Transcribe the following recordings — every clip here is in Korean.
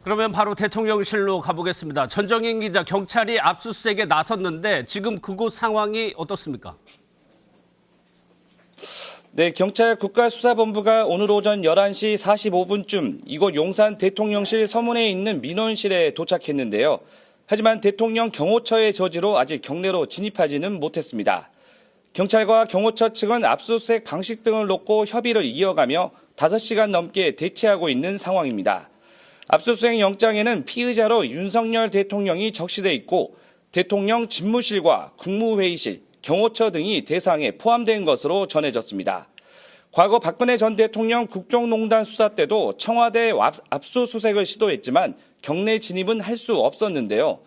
그러면 바로 대통령실로 가보겠습니다. 전정인 기자, 경찰이 압수수색에 나섰는데 지금 그곳 상황이 어떻습니까? 네, 경찰 국가수사본부가 오늘 오전 11시 45분쯤 이곳 용산 대통령실 서문에 있는 민원실에 도착했는데요. 하지만 대통령 경호처의 저지로 아직 경내로 진입하지는 못했습니다. 경찰과 경호처 측은 압수수색 방식 등을 놓고 협의를 이어가며 5시간 넘게 대치하고 있는 상황입니다. 압수수색 영장에는 피의자로 윤석열 대통령이 적시돼 있고 대통령 집무실과 국무회의실, 경호처 등이 대상에 포함된 것으로 전해졌습니다. 과거 박근혜 전 대통령 국정농단 수사 때도 청와대 압수수색을 시도했지만 경내 진입은 할 수 없었는데요.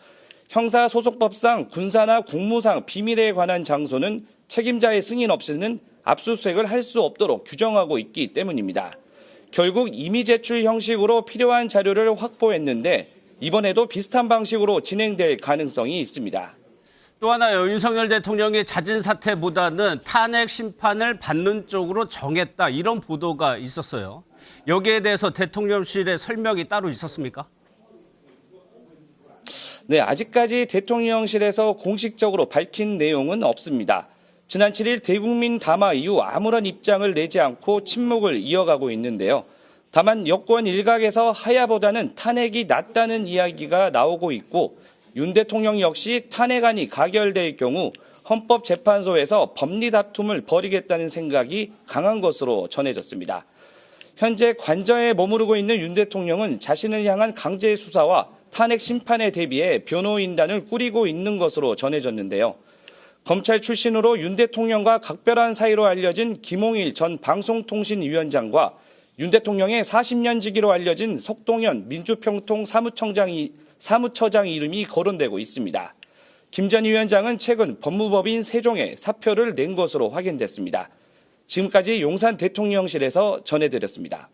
형사소송법상 군사나 공무상 비밀에 관한 장소는 책임자의 승인 없이는 압수수색을 할 수 없도록 규정하고 있기 때문입니다. 결국 임의 제출 형식으로 필요한 자료를 확보했는데 이번에도 비슷한 방식으로 진행될 가능성이 있습니다. 또 하나요. 윤석열 대통령이 자진 사퇴보다는 탄핵 심판을 받는 쪽으로 정했다. 이런 보도가 있었어요. 여기에 대해서 대통령실의 설명이 따로 있었습니까? 네, 아직까지 대통령실에서 공식적으로 밝힌 내용은 없습니다. 지난 7일 대국민 담화 이후 아무런 입장을 내지 않고 침묵을 이어가고 있는데요. 다만 여권 일각에서 하야보다는 탄핵이 낫다는 이야기가 나오고 있고 윤 대통령 역시 탄핵안이 가결될 경우 헌법재판소에서 법리 다툼을 벌이겠다는 생각이 강한 것으로 전해졌습니다. 현재 관저에 머무르고 있는 윤 대통령은 자신을 향한 강제 수사와 탄핵 심판에 대비해 변호인단을 꾸리고 있는 것으로 전해졌는데요. 검찰 출신으로 윤 대통령과 각별한 사이로 알려진 김홍일 전 방송통신위원장과 윤 대통령의 40년 지기로 알려진 석동현 민주평통 사무처장 이름이 거론되고 있습니다. 김 전 위원장은 최근 법무법인 세종에 사표를 낸 것으로 확인됐습니다. 지금까지 용산 대통령실에서 전해드렸습니다.